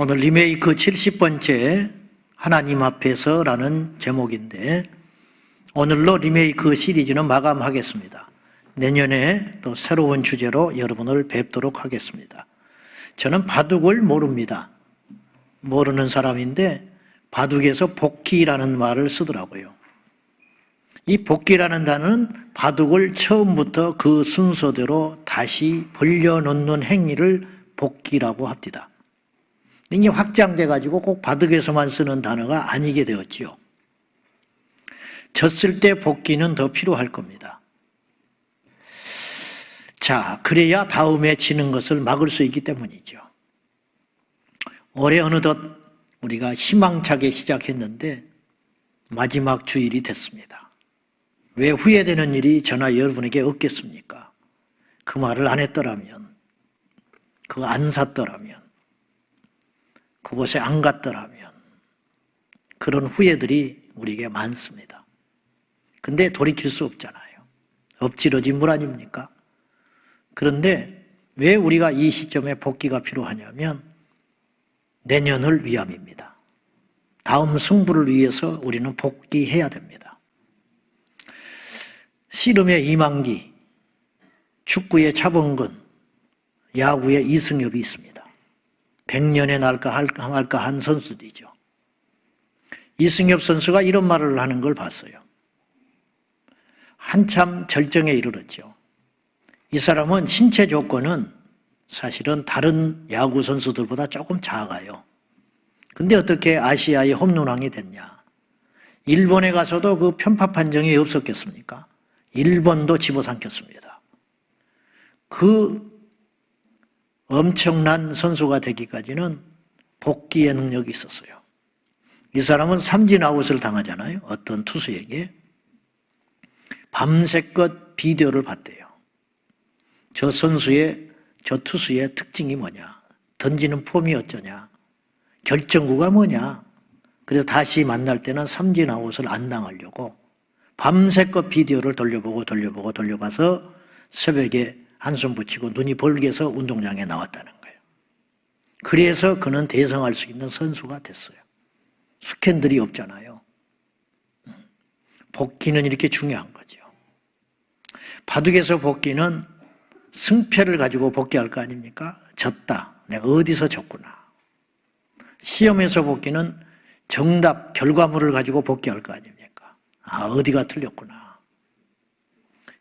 오늘 리메이크 70번째 하나님 앞에서라는 제목인데 오늘로 리메이크 시리즈는 마감하겠습니다. 내년에 또 새로운 주제로 여러분을 뵙도록 하겠습니다. 저는 바둑을 모릅니다. 모르는 사람인데 바둑에서 복기라는 말을 쓰더라고요. 이 복기라는 단어는 바둑을 처음부터 그 순서대로 다시 벌려놓는 행위를 복기라고 합니다. 이게 확장돼 가지고 꼭 바둑에서만 쓰는 단어가 아니게 되었지요. 졌을 때 복기는 더 필요할 겁니다. 자, 그래야 다음에 지는 것을 막을 수 있기 때문이죠. 올해 어느덧 우리가 희망차게 시작했는데 마지막 주일이 됐습니다. 왜 후회되는 일이 저나 여러분에게 없겠습니까? 그 말을 안 했더라면, 그거 안 샀더라면, 그곳에 안 갔더라면, 그런 후회들이 우리에게 많습니다. 근데 돌이킬 수 없잖아요. 엎질러진 물 아닙니까? 그런데 왜 우리가 이 시점에 복기가 필요하냐면 내년을 위함입니다. 다음 승부를 위해서 우리는 복기해야 됩니다. 씨름의 이만기, 축구의 차범근, 야구의 이승엽이 있습니다. 100년에 날까 한 선수들이죠. 이승엽 선수가 이런 말을 하는 걸 봤어요. 한참 절정에 이르렀죠. 이 사람은 신체 조건은 사실은 다른 야구 선수들보다 조금 작아요. 근데 어떻게 아시아의 홈런왕이 됐냐? 일본에 가서도 그 편파 판정이 없었겠습니까? 일본도 집어삼켰습니다. 그 엄청난 선수가 되기까지는 복기의 능력이 있었어요. 이 사람은 삼진 아웃을 당하잖아요. 어떤 투수에게. 밤새껏 비디오를 봤대요. 저 투수의 특징이 뭐냐? 던지는 폼이 어쩌냐? 결정구가 뭐냐? 그래서 다시 만날 때는 삼진 아웃을 안 당하려고 밤새껏 비디오를 돌려봐서 새벽에 한숨 붙이고 눈이 벌게서 운동장에 나왔다는 거예요. 그래서 그는 대성할 수 있는 선수가 됐어요. 스캔들이 없잖아요. 복기는 이렇게 중요한 거죠. 바둑에서 복기는 승패를 가지고 복기할 거 아닙니까? 졌다. 내가 어디서 졌구나. 시험에서 복기는 정답, 결과물을 가지고 복기할 거 아닙니까? 아, 어디가 틀렸구나.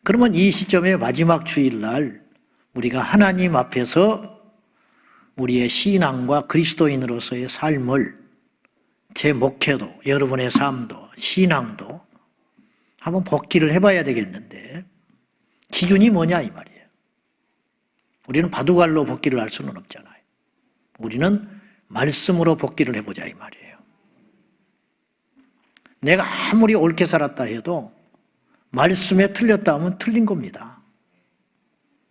그러면 이 시점의 마지막 주일날 우리가 하나님 앞에서 우리의 신앙과 그리스도인으로서의 삶을, 제 목회도, 여러분의 삶도, 신앙도 한번 복기를 해봐야 되겠는데 기준이 뭐냐 이 말이에요. 우리는 바둑알로 복기를 할 수는 없잖아요. 우리는 말씀으로 복기를 해보자 이 말이에요. 내가 아무리 옳게 살았다 해도 말씀에 틀렸다 하면 틀린 겁니다.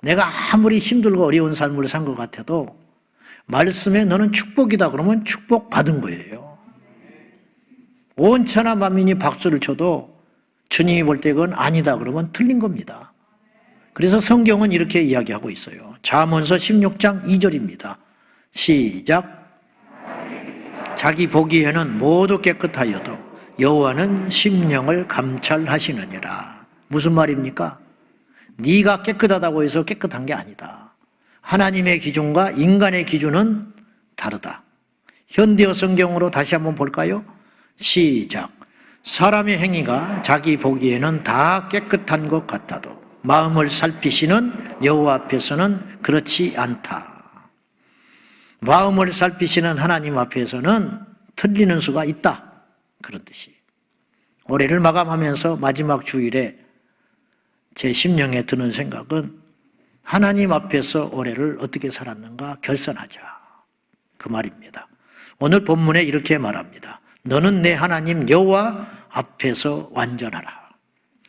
내가 아무리 힘들고 어려운 삶을 산 것 같아도 말씀에 너는 축복이다 그러면 축복받은 거예요. 온 천하 만민이 박수를 쳐도 주님이 볼 때 그건 아니다 그러면 틀린 겁니다. 그래서 성경은 이렇게 이야기하고 있어요. 잠언서 16장 2절입니다. 시작. 자기 보기에는 모두 깨끗하여도 여호와는 심령을 감찰하시느니라. 무슨 말입니까? 네가 깨끗하다고 해서 깨끗한 게 아니다. 하나님의 기준과 인간의 기준은 다르다. 현대어 성경으로 다시 한번 볼까요? 시작. 사람의 행위가 자기 보기에는 다 깨끗한 것 같아도 마음을 살피시는 여호와 앞에서는 그렇지 않다. 마음을 살피시는 하나님 앞에서는 틀리는 수가 있다. 그런 뜻이. 올해를 마감하면서 마지막 주일에 제 심령에 드는 생각은 하나님 앞에서 올해를 어떻게 살았는가 결산하자. 그 말입니다. 오늘 본문에 이렇게 말합니다. 너는 내 하나님 여호와 앞에서 완전하라.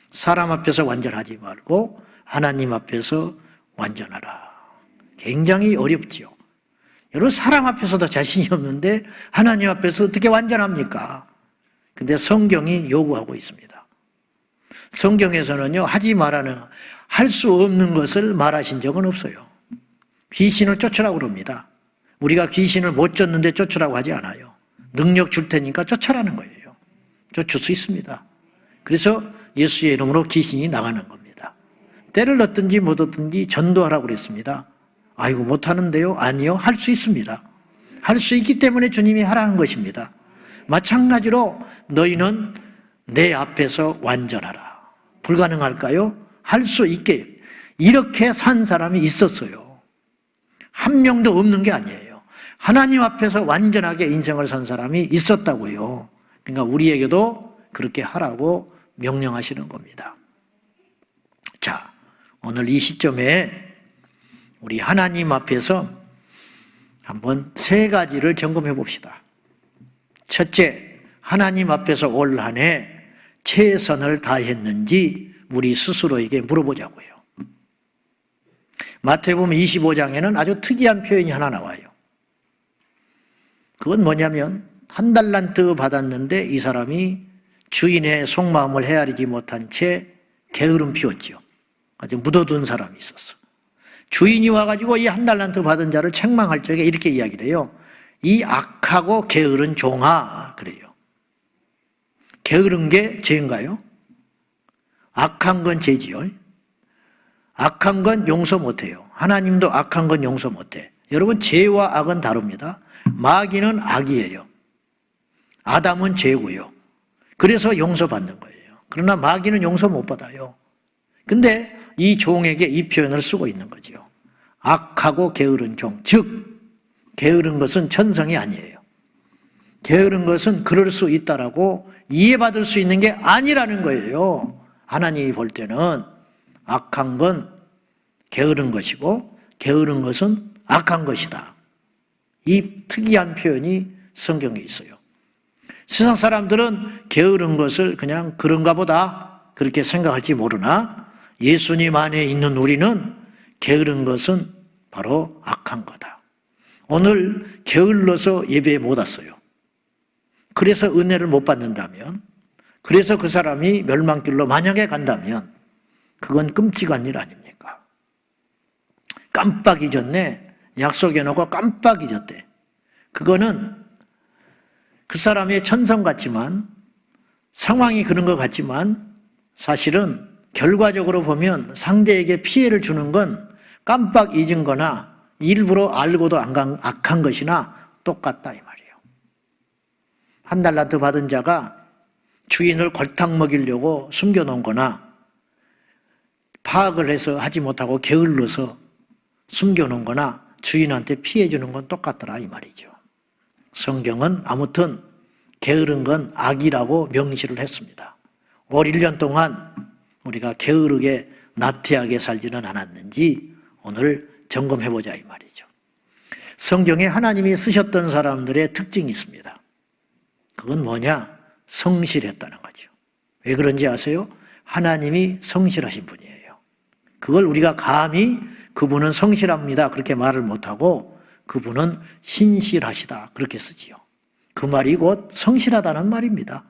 사람 앞에서 완전하지 말고 하나님 앞에서 완전하라. 굉장히 어렵지요. 여러분 사람 앞에서도 자신이 없는데 하나님 앞에서 어떻게 완전합니까? 근데 성경이 요구하고 있습니다. 성경에서는요, 할 수 없는 것을 말하신 적은 없어요. 귀신을 쫓으라고 그럽니다. 우리가 귀신을 못 쫓는데 쫓으라고 하지 않아요. 능력 줄 테니까 쫓아라는 거예요. 쫓을 수 있습니다. 그래서 예수의 이름으로 귀신이 나가는 겁니다. 때를 얻든지 못 얻든지 전도하라고 그랬습니다. 아이고 못하는데요? 아니요, 할 수 있습니다. 할 수 있기 때문에 주님이 하라는 것입니다. 마찬가지로 너희는 내 앞에서 완전하라. 불가능할까요? 할 수 있게 이렇게 산 사람이 있었어요. 한 명도 없는 게 아니에요. 하나님 앞에서 완전하게 인생을 산 사람이 있었다고요. 그러니까 우리에게도 그렇게 하라고 명령하시는 겁니다. 자, 오늘 이 시점에 우리 하나님 앞에서 한번 세 가지를 점검해 봅시다. 첫째, 하나님 앞에서 올 한 해 최선을 다했는지 우리 스스로에게 물어보자고요. 마태복음 25장에는 아주 특이한 표현이 하나 나와요. 그건 뭐냐면 1달란트 받았는데 이 사람이 주인의 속마음을 헤아리지 못한 채 게으름 피웠죠. 아주 묻어둔 사람이 있었어. 주인이 와가지고 이 1달란트 받은 자를 책망할 적에 이렇게 이야기를 해요. 이 악하고 게으른 종아, 그래요. 게으른 게 죄인가요? 악한 건 죄지요. 악한 건 용서 못해요. 하나님도 악한 건 용서 못해. 여러분, 죄와 악은 다릅니다. 마귀는 악이에요. 아담은 죄고요. 그래서 용서받는 거예요. 그러나 마귀는 용서 못 받아요. 근데 이 종에게 이 표현을 쓰고 있는 거죠. 악하고 게으른 종. 즉, 게으른 것은 천성이 아니에요. 게으른 것은 그럴 수 있다라고 이해받을 수 있는 게 아니라는 거예요. 하나님이 볼 때는 악한 건 게으른 것이고 게으른 것은 악한 것이다. 이 특이한 표현이 성경에 있어요. 세상 사람들은 게으른 것을 그냥 그런가 보다 그렇게 생각할지 모르나 예수님 안에 있는 우리는 게으른 것은 바로 악한 거다. 오늘 게을러서 예배에 못 왔어요. 그래서 은혜를 못 받는다면, 그래서 그 사람이 멸망길로 만약에 간다면 그건 끔찍한 일 아닙니까? 깜빡 잊었네. 약속해놓고 깜빡 잊었대. 그거는 그 사람의 천성 같지만, 상황이 그런 것 같지만 사실은 결과적으로 보면 상대에게 피해를 주는 건 깜빡 잊은 거나 일부러 알고도 악한 것이나 똑같다 이 말이에요. 1달란트 받은 자가 주인을 골탕 먹이려고 숨겨놓은 거나 파악을 해서 하지 못하고 게을러서 숨겨놓은 거나 주인한테 피해 주는 건 똑같더라 이 말이죠. 성경은 아무튼 게으른 건 악이라고 명시를 했습니다. 올 1년 동안 우리가 게으르게 나태하게 살지는 않았는지 오늘 점검해보자 이 말이죠. 성경에 하나님이 쓰셨던 사람들의 특징이 있습니다. 그건 뭐냐? 성실했다는 거죠. 왜 그런지 아세요? 하나님이 성실하신 분이에요. 그걸 우리가 감히 그분은 성실합니다 그렇게 말을 못하고 그분은 신실하시다 그렇게 쓰지요. 그 말이 곧 성실하다는 말입니다.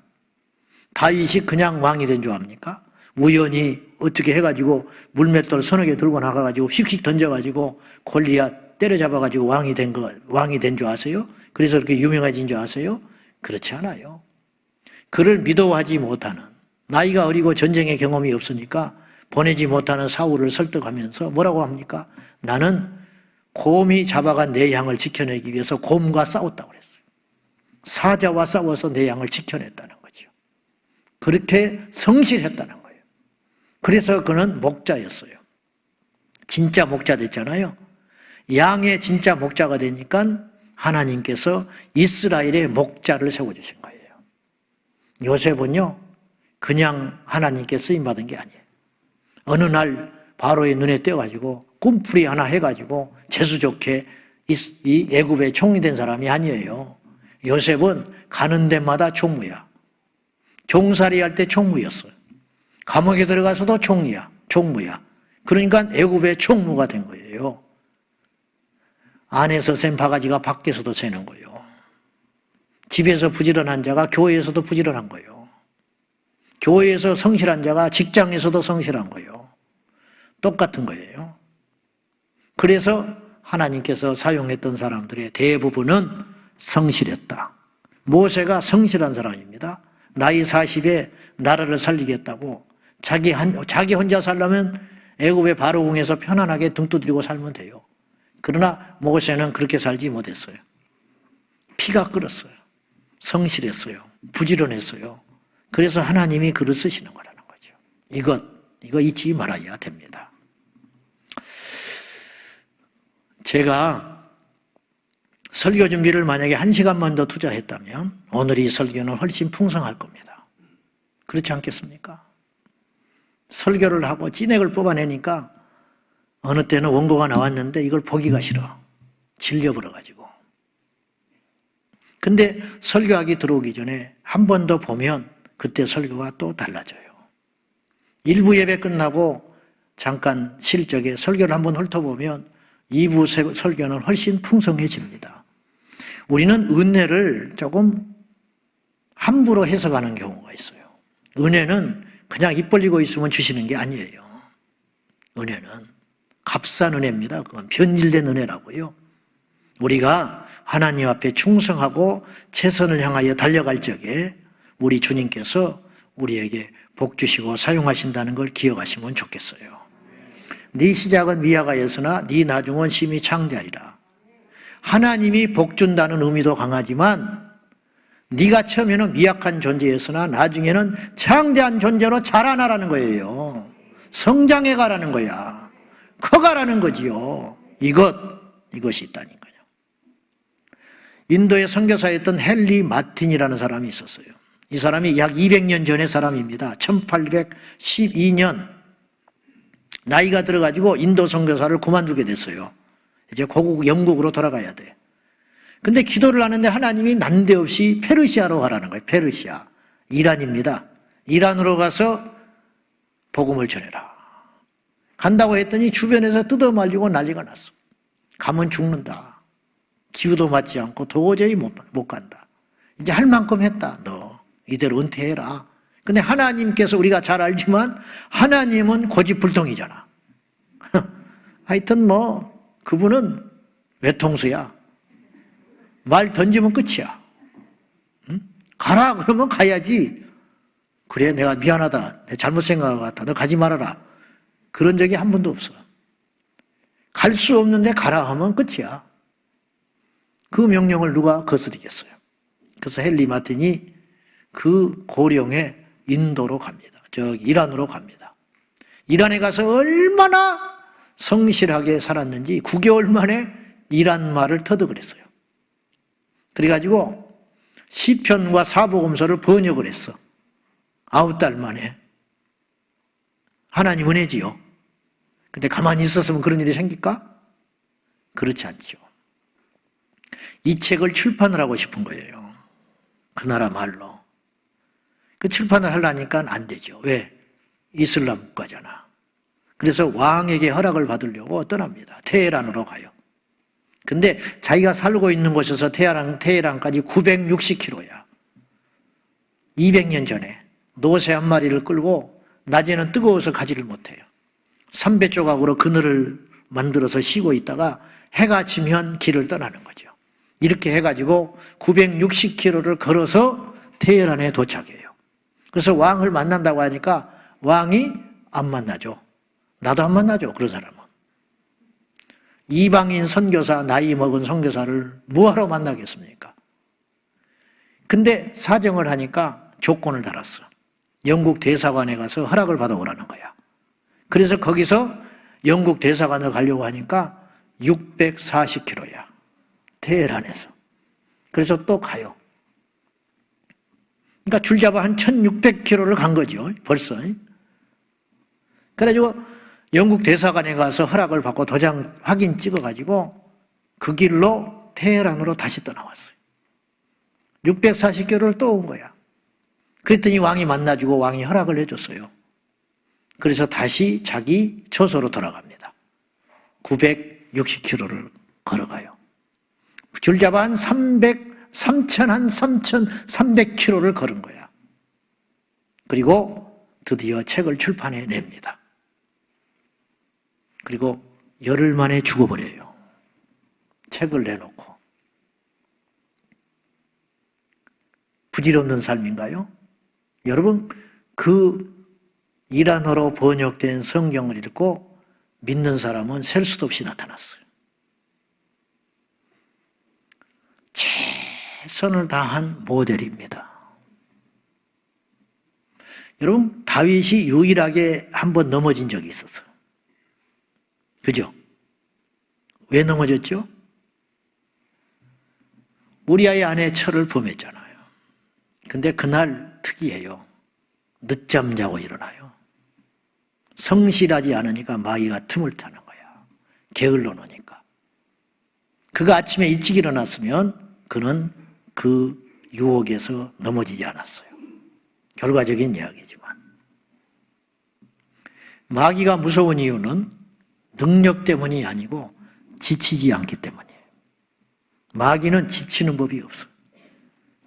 다윗이 그냥 왕이 된 줄 압니까? 우연히 어떻게 해가지고 물맷돌 서너 개 들고 나가가지고 휙휙 던져가지고 골리앗 때려잡아가지고 왕이 된 줄 아세요? 그래서 그렇게 유명해진 줄 아세요? 그렇지 않아요. 그를 믿어하지 못하는, 나이가 어리고 전쟁의 경험이 없으니까 보내지 못하는 사울을 설득하면서 뭐라고 합니까? 나는 곰이 잡아간 내 양을 지켜내기 위해서 곰과 싸웠다고 그랬어요. 사자와 싸워서 내 양을 지켜냈다는 거죠. 그렇게 성실했다는 거예요. 그래서 그는 목자였어요. 진짜 목자 됐잖아요. 양의 진짜 목자가 되니까 하나님께서 이스라엘의 목자를 세워주신 거예요. 요셉은요, 그냥 하나님께 쓰임받은 게 아니에요. 어느 날 바로의 눈에 띄어가지고 꿈풀이 하나 해가지고 재수 좋게 이 애굽의 총리 된 사람이 아니에요. 요셉은 가는 데마다 총무야. 종살이 할 때 총무였어요. 감옥에 들어가서도 총무야. 그러니까 애굽의 총무가 된 거예요. 안에서 샌 바가지가 밖에서도 새는 거예요. 집에서 부지런한 자가 교회에서도 부지런한 거예요. 교회에서 성실한 자가 직장에서도 성실한 거예요. 똑같은 거예요. 그래서 하나님께서 사용했던 사람들의 대부분은 성실했다. 모세가 성실한 사람입니다. 나이 40에 나라를 살리겠다고 자기 혼자 살려면 애굽의 바로궁에서 편안하게 등 두드리고 살면 돼요. 그러나 모세는 그렇게 살지 못했어요. 피가 끓었어요. 성실했어요. 부지런했어요. 그래서 하나님이 그를 쓰시는 거라는 거죠. 이거 잊지 말아야 됩니다. 제가 설교 준비를 만약에 1시간만 더 투자했다면 오늘 이 설교는 훨씬 풍성할 겁니다. 그렇지 않겠습니까? 설교를 하고 찐액을 뽑아내니까 어느 때는 원고가 나왔는데 이걸 보기가 싫어. 질려버려가지고. 근데 설교하기 들어오기 전에 한 번 더 보면 그때 설교가 또 달라져요. 일부 예배 끝나고 잠깐 쉴 적에 설교를 한번 훑어보면 2부 설교는 훨씬 풍성해집니다. 우리는 은혜를 조금 함부로 해석하는 경우가 있어요. 은혜는 그냥 입 벌리고 있으면 주시는 게 아니에요. 은혜는 값싼 은혜입니다. 그건 변질된 은혜라고요. 우리가 하나님 앞에 충성하고 최선을 향하여 달려갈 적에 우리 주님께서 우리에게 복 주시고 사용하신다는 걸 기억하시면 좋겠어요. 네 시작은 미약하였으나 네 나중은 심히 창대하리라. 하나님이 복 준다는 의미도 강하지만 네가 처음에는 미약한 존재였으나 나중에는 창대한 존재로 자라나라는 거예요. 성장해 가라는 거야. 커가라는 거지요. 이것이 있다니까요. 인도의 선교사였던 헨리 마틴이라는 사람이 있었어요. 이 사람이 약 200년 전의 사람입니다. 1812년 나이가 들어가지고 인도 선교사를 그만두게 됐어요. 이제 고국 영국으로 돌아가야 돼. 근데 기도를 하는데 하나님이 난데없이 페르시아로 가라는 거예요. 페르시아. 이란입니다. 이란으로 가서 복음을 전해라. 간다고 했더니 주변에서 뜯어말리고 난리가 났어. 가면 죽는다. 기후도 맞지 않고 도저히 못 간다. 이제 할 만큼 했다. 너 이대로 은퇴해라. 근데 하나님께서 우리가 잘 알지만 하나님은 고집불통이잖아. 하여튼 그분은 외통수야. 말 던지면 끝이야. 응? 가라 그러면 가야지. 그래 내가 미안하다. 내가 잘못 생각한 것 같아. 너 가지 말아라. 그런 적이 한 번도 없어. 갈 수 없는데 가라 하면 끝이야. 그 명령을 누가 거스르겠어요. 그래서 헨리 마틴이 그 고령에 인도로 갑니다. 이란으로 갑니다. 이란에 가서 얼마나 성실하게 살았는지 9개월 만에 이란 말을 터득을 했어요. 그래가지고 시편과 사복음서를 번역을 했어. 9달 만에. 하나님 은혜지요. 근데 가만히 있었으면 그런 일이 생길까? 그렇지 않죠. 이 책을 출판을 하고 싶은 거예요. 그 나라 말로. 그 출판을 하려니까 안 되죠. 왜? 이슬람 국가잖아. 그래서 왕에게 허락을 받으려고 떠납니다. 테헤란으로 가요. 근데 자기가 살고 있는 곳에서 테헤란까지 960km야. 200년 전에 노새 한 마리를 끌고 낮에는 뜨거워서 가지를 못해요. 300조각으로 그늘을 만들어서 쉬고 있다가 해가 지면 길을 떠나는 거죠. 이렇게 해가지고 960km를 걸어서 테헤란에 도착해요. 그래서 왕을 만난다고 하니까 왕이 안 만나죠. 나도 안 만나죠. 그런 사람은. 이방인 선교사, 나이 먹은 선교사를 뭐하러 만나겠습니까? 근데 사정을 하니까 조건을 달았어. 영국 대사관에 가서 허락을 받아오라는 거야. 그래서 거기서 영국 대사관에 가려고 하니까 640km야. 테헤란에서. 그래서 또 가요. 그러니까 줄잡아 한 1600km를 간 거죠. 벌써. 그래가지고 영국 대사관에 가서 허락을 받고 도장 확인 찍어가지고 그 길로 테헤란으로 다시 떠나왔어요. 640km를 또 온 거야. 그랬더니 왕이 만나주고 왕이 허락을 해줬어요. 그래서 다시 자기 처소로 돌아갑니다. 960km를 걸어가요. 줄잡아 한 3,300km를 걸은 거야. 그리고 드디어 책을 출판해 냅니다. 그리고 열흘 만에 죽어버려요. 책을 내놓고 부질없는 삶인가요? 여러분, 그 이란어로 번역된 성경을 읽고 믿는 사람은 셀 수도 없이 나타났어요. 최선을 다한 모델입니다. 여러분, 다윗이 유일하게 한번 넘어진 적이 있었어요. 그죠? 왜 넘어졌죠? 우리아의 아내 철을 범했잖아요. 근데 그날 특이해요. 늦잠 자고 일어나요. 성실하지 않으니까 마귀가 틈을 타는 거야. 게을러 놓으니까. 그가 아침에 일찍 일어났으면 그는 그 유혹에서 넘어지지 않았어요. 결과적인 이야기지만. 마귀가 무서운 이유는 능력 때문이 아니고 지치지 않기 때문이에요. 마귀는 지치는 법이 없어.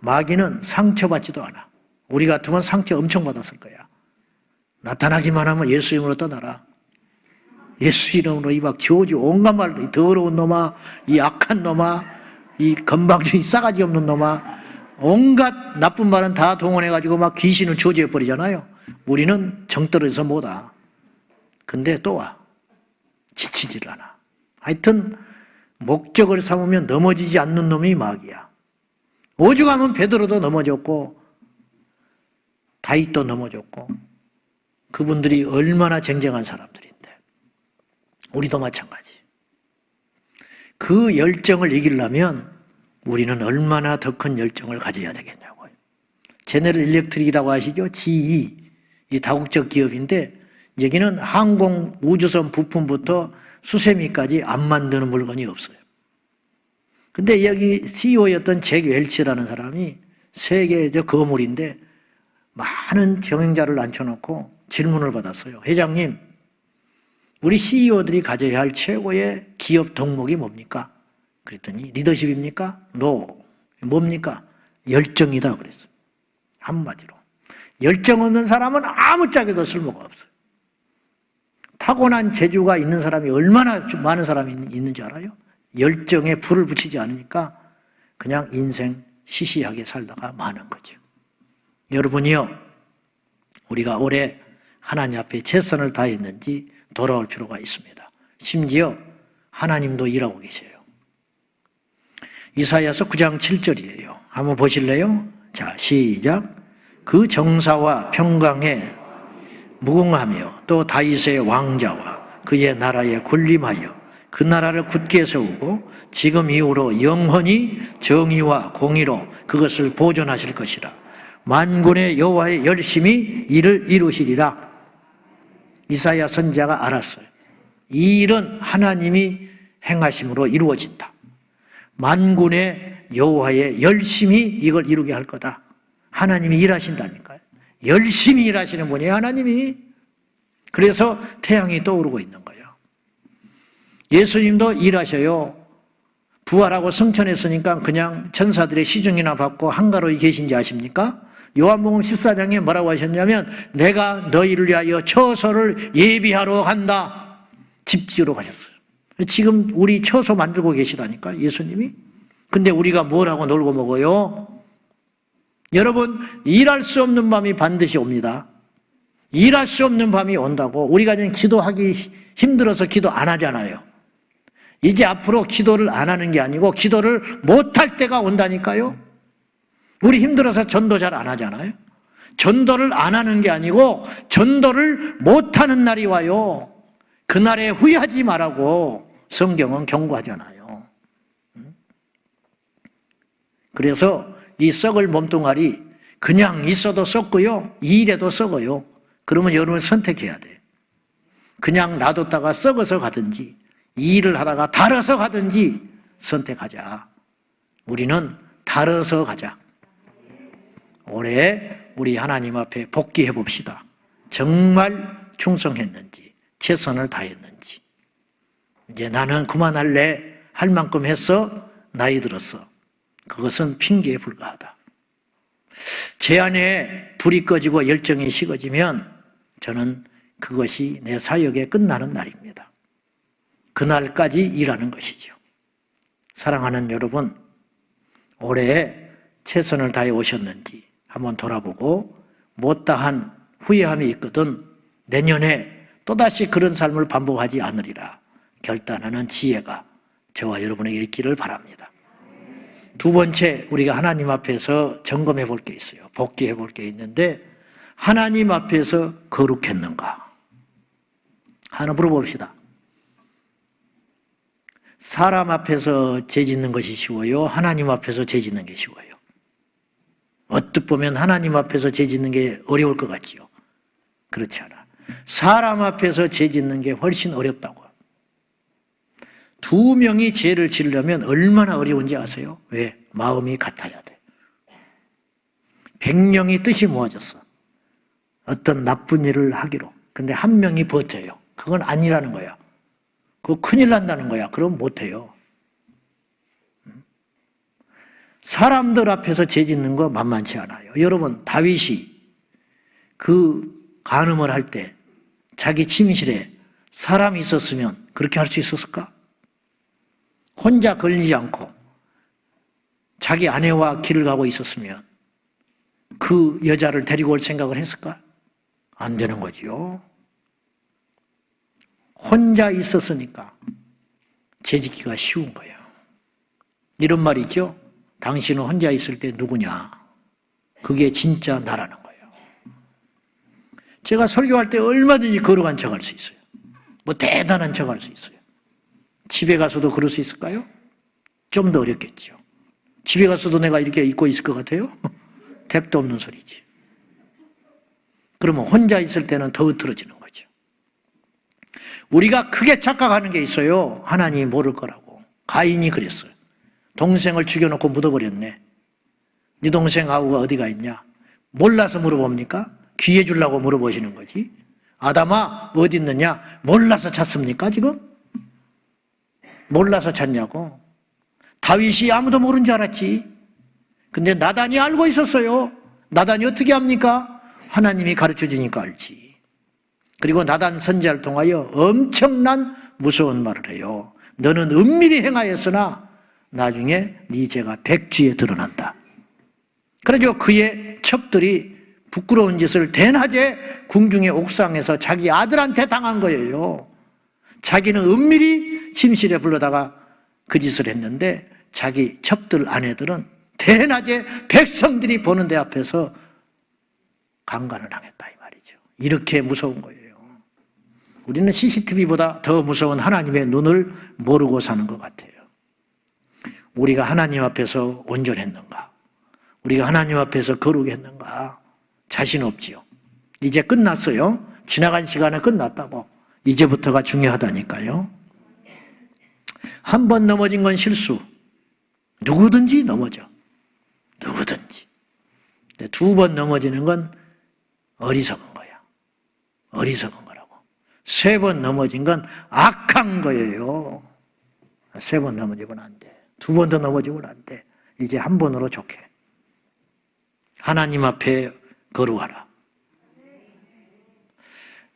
마귀는 상처받지도 않아. 우리 같으면 상처 엄청 받았을 거야. 나타나기만 하면 예수 이름으로 떠나라. 예수 이름으로 이막 지워지 온갖 말도, 이 더러운 놈아, 이 악한 놈아, 이 건방진 싸가지 없는 놈아, 온갖 나쁜 말은 다 동원해가지고 막 귀신을 저주해 버리잖아요. 우리는 정떨어져서 못와. 근데 또 와. 지치질 않아. 하여튼 목적을 삼으면 넘어지지 않는 놈이 마귀야. 오죽하면 베드로도 넘어졌고 다윗도 넘어졌고 그분들이 얼마나 쟁쟁한 사람들인데 우리도 마찬가지. 그 열정을 이기려면 우리는 얼마나 더 큰 열정을 가져야 되겠냐고요. 제네럴 일렉트릭이라고 아시죠? GE, 이 다국적 기업인데 여기는 항공 우주선 부품부터 수세미까지 안 만드는 물건이 없어요. 근데 여기 CEO였던 잭 웰치라는 사람이 세계적 거물인데 많은 경영자를 앉혀놓고 질문을 받았어요. 회장님, 우리 CEO들이 가져야 할 최고의 기업 덕목이 뭡니까? 그랬더니 리더십입니까? No. 뭡니까? 열정이다 그랬어요. 한마디로. 열정 없는 사람은 아무짝에도 쓸모가 없어요. 타고난 재주가 있는 사람이 얼마나 많은 사람이 있는지 알아요? 열정에 불을 붙이지 않으니까 그냥 인생 시시하게 살다가 마는 거죠. 여러분이요, 우리가 올해 하나님 앞에 최선을 다했는지 돌아올 필요가 있습니다. 심지어 하나님도 일하고 계세요. 이사야서 9장 7절이에요. 한번 보실래요? 자, 시작. 그 정사와 평강에 무궁하며 또 다윗의 왕자와 그의 나라에 군림하여 그 나라를 굳게 세우고 지금 이후로 영원히 정의와 공의로 그것을 보존하실 것이라. 만군의 여호와의 열심히 이를 이루시리라. 이사야 선지자가 알았어요. 이 일은 하나님이 행하심으로 이루어진다. 만군의 여호와의 열심히 이걸 이루게 할 거다. 하나님이 일하신다니까요. 열심히 일하시는 분이에요, 하나님이. 그래서 태양이 떠오르고 있는 거예요. 예수님도 일하셔요. 부활하고 승천했으니까 그냥 천사들의 시중이나 받고 한가로이 계신지 아십니까? 요한복음 14장에 뭐라고 하셨냐면 내가 너희를 위하여 처소를 예비하러 간다. 집지으러 가셨어요. 지금 우리 처소 만들고 계시다니까, 예수님이. 근데 우리가 뭘 하고 놀고 먹어요? 여러분, 일할 수 없는 밤이 반드시 옵니다. 일할 수 없는 밤이 온다고. 우리가 지금 기도하기 힘들어서 기도 안 하잖아요. 이제 앞으로 기도를 안 하는 게 아니고 기도를 못할 때가 온다니까요. 우리 힘들어서 전도 잘 안 하잖아요. 전도를 안 하는 게 아니고 전도를 못하는 날이 와요. 그날에 후회하지 말라고 성경은 경고하잖아요. 그래서 이 썩을 몸뚱아리 그냥 있어도 썩고요, 일해도 썩어요. 그러면 여러분 선택해야 돼. 그냥 놔뒀다가 썩어서 가든지 일을 하다가 달아서 가든지 선택하자. 우리는 달아서 가자. 올해 우리 하나님 앞에 복귀해 봅시다. 정말 충성했는지, 최선을 다했는지. 이제 나는 그만할래, 할 만큼 했어, 나이 들었어. 그것은 핑계에 불과하다. 제 안에 불이 꺼지고 열정이 식어지면 저는 그것이 내 사역의 끝나는 날입니다. 그날까지 일하는 것이죠. 사랑하는 여러분, 올해 최선을 다해 오셨는지 한번 돌아보고 못다한 후회함이 있거든 내년에 또다시 그런 삶을 반복하지 않으리라 결단하는 지혜가 저와 여러분에게 있기를 바랍니다. 두 번째, 우리가 하나님 앞에서 점검해 볼 게 있어요. 복귀해 볼 게 있는데, 하나님 앞에서 거룩했는가? 하나 물어봅시다. 사람 앞에서 죄 짓는 것이 쉬워요? 하나님 앞에서 죄 짓는 게 쉬워요? 어떻게 보면 하나님 앞에서 죄 짓는 게 어려울 것 같지요. 그렇지 않아. 사람 앞에서 죄 짓는 게 훨씬 어렵다고. 두 명이 죄를 지으려면 얼마나 어려운지 아세요? 왜? 마음이 같아야 돼. 100명이 뜻이 모아졌어. 어떤 나쁜 일을 하기로. 근데 한 명이 버텨요. 그건 아니라는 거야. 그거 큰일 난다는 거야. 그럼 못해요. 사람들 앞에서 죄 짓는 거 만만치 않아요. 여러분, 다윗이 그 간음을 할 때 자기 침실에 사람이 있었으면 그렇게 할 수 있었을까? 혼자 걸리지 않고 자기 아내와 길을 가고 있었으면 그 여자를 데리고 올 생각을 했을까? 안 되는 거지요. 혼자 있었으니까 죄 짓기가 쉬운 거예요. 이런 말 있죠? 당신은 혼자 있을 때 누구냐? 그게 진짜 나라는 거예요. 제가 설교할 때 얼마든지 거룩한 척 할 수 있어요. 뭐 대단한 척 할 수 있어요. 집에 가서도 그럴 수 있을까요? 좀 더 어렵겠죠. 집에 가서도 내가 이렇게 입고 있을 것 같아요? 택도 없는 소리지. 그러면 혼자 있을 때는 더 흐트러지는 거죠. 우리가 크게 착각하는 게 있어요. 하나님이 모를 거라고. 가인이 그랬어요. 동생을 죽여놓고 묻어버렸네. 네 동생 아우가 어디가 있냐? 몰라서 물어봅니까? 귀해 주려고 물어보시는 거지. 아담아 어디 있느냐? 몰라서 찾습니까 지금? 몰라서 찾냐고. 다윗이 아무도 모르는 줄 알았지. 근데 나단이 알고 있었어요. 나단이 어떻게 합니까? 하나님이 가르쳐 주니까 알지. 그리고 나단 선지자를 통하여 엄청난 무서운 말을 해요. 너는 은밀히 행하였으나 나중에 네 죄가 백지에 드러난다. 그래서 그의 첩들이 부끄러운 짓을 대낮에 궁중의 옥상에서 자기 아들한테 당한 거예요. 자기는 은밀히 침실에 불러다가 그 짓을 했는데 자기 첩들 아내들은 대낮에 백성들이 보는 데 앞에서 강간을 당했다 이 말이죠. 이렇게 무서운 거예요. 우리는 CCTV보다 더 무서운 하나님의 눈을 모르고 사는 것 같아요. 우리가 하나님 앞에서 온전했는가? 우리가 하나님 앞에서 거룩했는가? 자신 없지요. 이제 끝났어요. 지나간 시간은 끝났다고. 이제부터가 중요하다니까요. 한 번 넘어진 건 실수. 누구든지 넘어져. 누구든지. 두 번 넘어지는 건 어리석은 거야. 어리석은 거라고. 세 번 넘어진 건 악한 거예요. 세 번 넘어지면 안 돼. 두 번 더 넘어지면 안 돼. 이제 한 번으로 좋게. 하나님 앞에 거룩하라.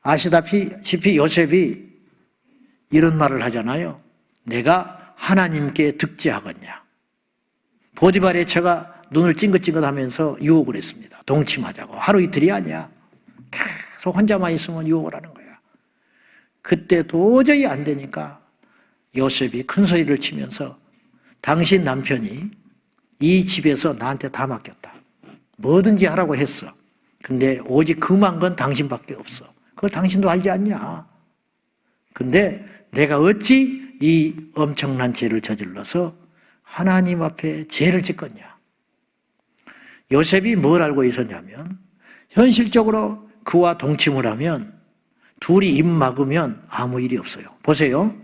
아시다시피 요셉이 이런 말을 하잖아요. 내가 하나님께 득죄하겠냐. 보디발의 처가 눈을 찡긋찡긋하면서 유혹을 했습니다. 동침하자고. 하루 이틀이 아니야. 계속 혼자만 있으면 유혹을 하는 거야. 그때 도저히 안 되니까 요셉이 큰 소리를 치면서 당신 남편이 이 집에서 나한테 다 맡겼다. 뭐든지 하라고 했어. 근데 오직 금한 건 당신밖에 없어. 그걸 당신도 알지 않냐. 근데 내가 어찌 이 엄청난 죄를 저질러서 하나님 앞에 죄를 짓겠냐. 요셉이 뭘 알고 있었냐면 현실적으로 그와 동침을 하면 둘이 입 막으면 아무 일이 없어요. 보세요.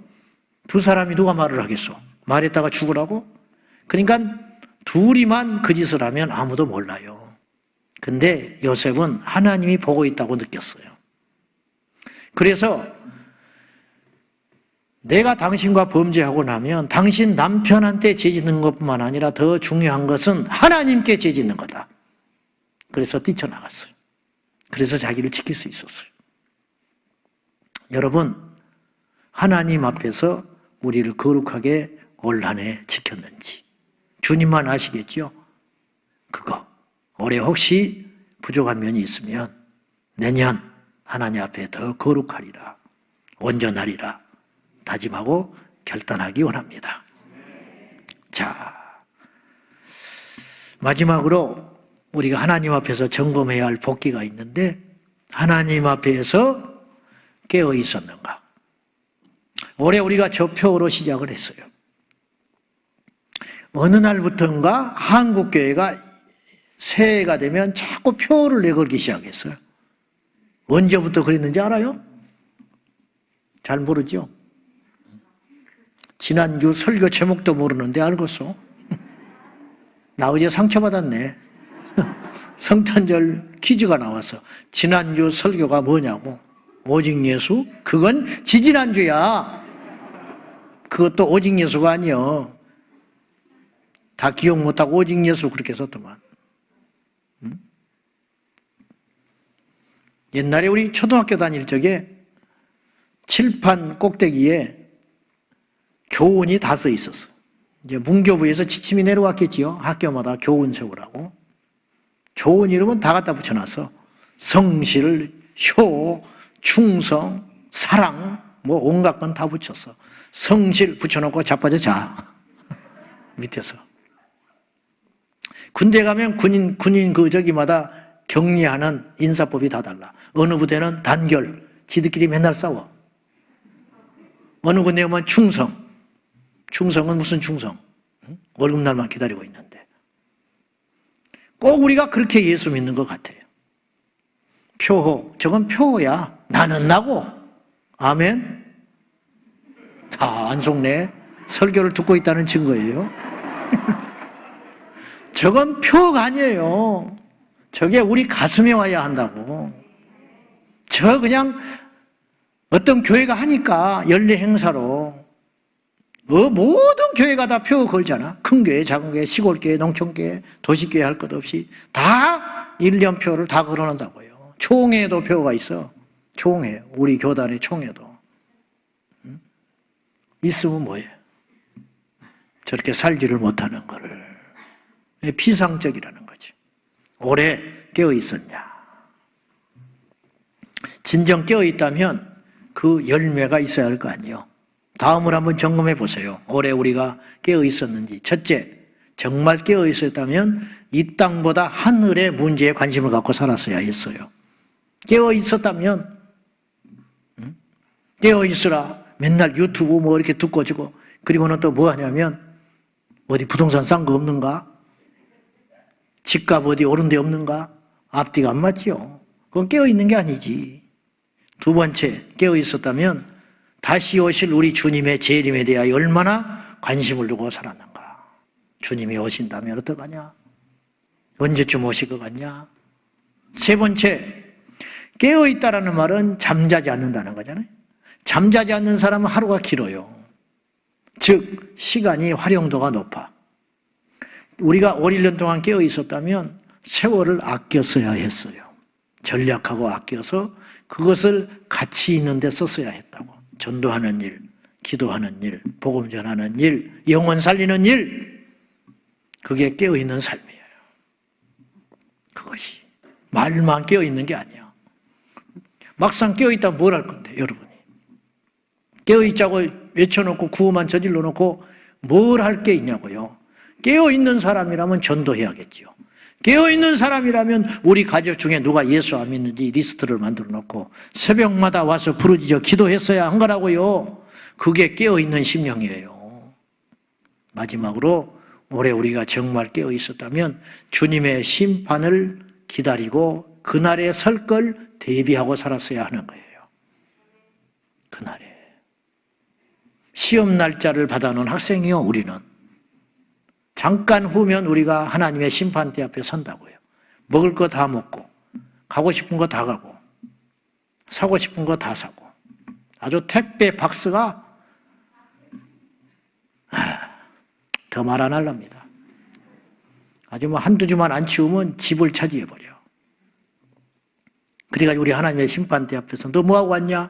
두 사람이 누가 말을 하겠어? 말했다가 죽으라고? 그러니까 둘이만 그 짓을 하면 아무도 몰라요. 근데 요셉은 하나님이 보고 있다고 느꼈어요. 그래서 내가 당신과 범죄하고 나면 당신 남편한테 죄 짓는 것뿐만 아니라 더 중요한 것은 하나님께 죄 짓는 거다. 그래서 뛰쳐나갔어요. 그래서 자기를 지킬 수 있었어요. 여러분, 하나님 앞에서 우리를 거룩하게 올 한 해 지켰는지 주님만 아시겠죠? 그거 올해 혹시 부족한 면이 있으면 내년 하나님 앞에 더 거룩하리라, 온전하리라 다짐하고 결단하기 원합니다. 자, 마지막으로 우리가 하나님 앞에서 점검해야 할 복기가 있는데, 하나님 앞에서 깨어 있었는가? 올해 우리가 저 표로 시작을 했어요. 어느 날부터인가 한국교회가 새해가 되면 자꾸 표를 내걸기 시작했어요. 언제부터 그랬는지 알아요? 잘 모르죠? 지난주 설교 제목도 모르는데 알겠어? 나 어제 상처받았네. 성탄절 퀴즈가 나와서 지난주 설교가 뭐냐고. 오직 예수? 그건 지지난주야. 그것도 오직 예수가 아니여. 다 기억 못하고 오직 예수 그렇게 썼더만. 옛날에 우리 초등학교 다닐 적에 칠판 꼭대기에 교훈이 다 써 있었어. 이제 문교부에서 지침이 내려왔겠지요. 학교마다 교훈 세우라고. 좋은 이름은 다 갖다 붙여놨어. 성실, 효, 충성, 사랑, 뭐 온갖 건 다 붙였어. 성실 붙여놓고 자빠져 자. 밑에서. 군대 가면 군인 그 저기마다 격리하는 인사법이 다 달라. 어느 부대는 단결, 지들끼리 맨날 싸워. 어느 군대 가면 충성. 충성은 무슨 충성? 월급날만 기다리고 있는데. 꼭 우리가 그렇게 예수 믿는 것 같아요. 표호, 저건 표호야. 나는 나고. 아멘. 다 안 속네. 설교를 듣고 있다는 증거예요. 저건 표가 아니에요. 저게 우리 가슴에 와야 한다고. 저 그냥 어떤 교회가 하니까 연례 행사로 모든 교회가 다 표 걸잖아. 큰 교회, 작은 교회, 시골교회, 농촌교회, 도시교회 할 것 없이 다 1년 표를 다 걸어놓는다고요. 총회도 표가 있어. 총회, 우리 교단의 총회도. 있으면 뭐예요? 저렇게 살지를 못하는 거를. 비상적이라는 거지. 오래 깨어 있었냐? 진정 깨어 있다면 그 열매가 있어야 할 거 아니에요. 다음을 한번 점검해 보세요. 올해 우리가 깨어 있었는지. 첫째, 정말 깨어 있었다면 이 땅보다 하늘의 문제에 관심을 갖고 살았어야 했어요. 깨어 있었다면 깨어 있으라. 맨날 유튜브 뭐 이렇게 듣고 주고, 그리고는 또 뭐 하냐면 어디 부동산 싼 거 없는가? 집값 어디 오른 데 없는가? 앞뒤가 안 맞지요. 그건 깨어 있는 게 아니지. 두 번째, 깨어 있었다면 다시 오실 우리 주님의 재림에 대하여 얼마나 관심을 두고 살았는가. 주님이 오신다면 어떡하냐? 언제쯤 오실 것 같냐? 세 번째, 깨어있다라는 말은 잠자지 않는다는 거잖아요. 잠자지 않는 사람은 하루가 길어요. 즉 시간이 활용도가 높아. 우리가 올 1년 동안 깨어있었다면 세월을 아껴 써야 했어요. 전략하고 아껴서 그것을 가치 있는 데 썼어야 했다고. 전도하는 일, 기도하는 일, 복음 전하는 일, 영혼 살리는 일, 그게 깨어있는 삶이에요. 그것이 말만 깨어있는 게 아니에요. 막상 깨어있다면 뭘 할 건데, 여러분이. 깨어있자고 외쳐놓고 구호만 저질러 놓고 뭘 할 게 있냐고요. 깨어있는 사람이라면 전도해야겠죠. 깨어있는 사람이라면 우리 가족 중에 누가 예수 안 믿는지 리스트를 만들어 놓고 새벽마다 와서 부르짖어 기도했어야 한 거라고요. 그게 깨어있는 심령이에요. 마지막으로 올해 우리가 정말 깨어있었다면 주님의 심판을 기다리고 그날에 설 걸 대비하고 살았어야 하는 거예요. 그날에. 시험 날짜를 받아놓은 학생이요, 우리는. 잠깐 후면 우리가 하나님의 심판대 앞에 선다고요. 먹을 거 다 먹고, 가고 싶은 거 다 가고, 사고 싶은 거 다 사고. 아주 택배 박스가 더 말 안 할랍니다. 아주 뭐 한두 주만 안 치우면 집을 차지해버려. 그래가지고 우리 하나님의 심판대 앞에서 너 뭐하고 왔냐?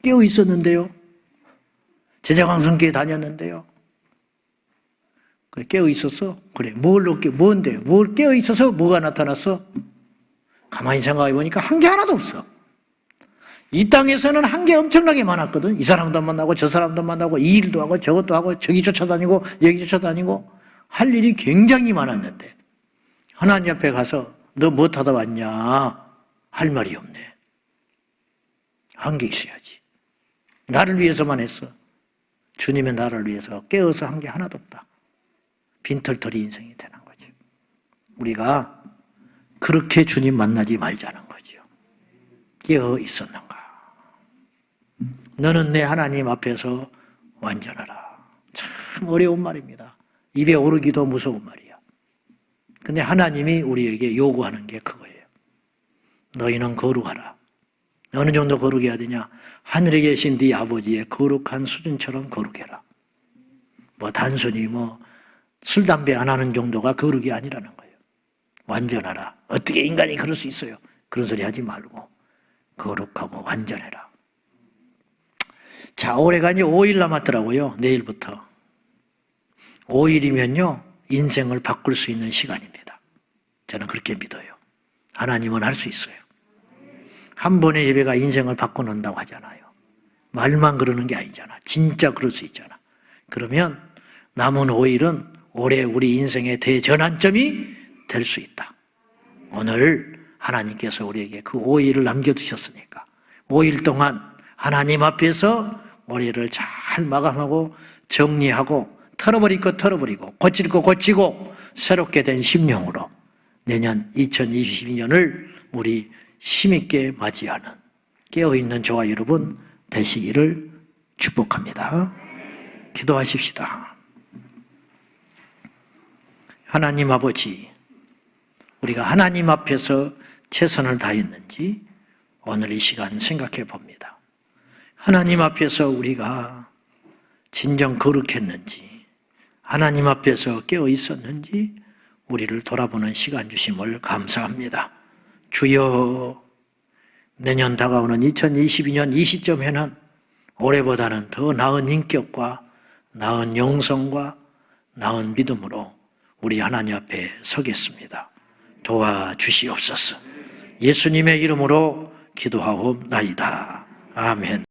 깨어 있었는데요. 제자광성교회 다녔는데요. 그래, 깨어 있었어? 그래. 뭔데? 뭘 깨어 있어서 뭐가 나타났어? 가만히 생각해 보니까 한 게 하나도 없어. 이 땅에서는 한 게 엄청나게 많았거든. 이 사람도 만나고 저 사람도 만나고 이 일도 하고 저것도 하고 저기 쫓아다니고 여기 쫓아다니고 할 일이 굉장히 많았는데 하나님 앞에 가서 너 뭐 타다 왔냐? 할 말이 없네. 한 게 있어야지. 나를 위해서만 했어. 주님의 나를 위해서 깨어서 한 게 하나도 없다. 빈털터리 인생이 되는 거죠. 우리가 그렇게 주님 만나지 말자는 거죠. 깨어 있었는가? 너는 내 하나님 앞에서 완전하라. 참 어려운 말입니다. 입에 오르기도 무서운 말이야. 근데 하나님이 우리에게 요구하는 게 그거예요. 너희는 거룩하라. 어느 정도 거룩해야 되냐? 하늘에 계신 네 아버지의 거룩한 수준처럼 거룩해라. 단순히 술, 담배 안 하는 정도가 거룩이 아니라는 거예요. 완전하라. 어떻게 인간이 그럴 수 있어요? 그런 소리 하지 말고 거룩하고 완전해라. 자, 올해가 이제 5일 남았더라고요. 내일부터. 5일이면요, 인생을 바꿀 수 있는 시간입니다. 저는 그렇게 믿어요. 하나님은 할 수 있어요. 한 번의 예배가 인생을 바꿔놓는다고 하잖아요. 말만 그러는 게 아니잖아. 진짜 그럴 수 있잖아. 그러면 남은 5일은 올해 우리 인생의 대전환점이 될 수 있다. 오늘 하나님께서 우리에게 그 5일을 남겨두셨으니까 5일 동안 하나님 앞에서 올해를 잘 마감하고 정리하고 털어버릴 거 털어버리고 고칠 거 고치고 새롭게 된 심령으로 내년 2022년을 우리 힘있게 맞이하는 깨어있는 저와 여러분 되시기를 축복합니다. 기도하십시다. 하나님 아버지, 우리가 하나님 앞에서 최선을 다했는지 오늘 이 시간 생각해 봅니다. 하나님 앞에서 우리가 진정 거룩했는지, 하나님 앞에서 깨어 있었는지 우리를 돌아보는 시간 주심을 감사합니다. 주여, 내년 다가오는 2022년 이 시점에는 올해보다는 더 나은 인격과 나은 영성과 나은 믿음으로 우리 하나님 앞에 서겠습니다. 도와주시옵소서. 예수님의 이름으로 기도하옵나이다. 아멘.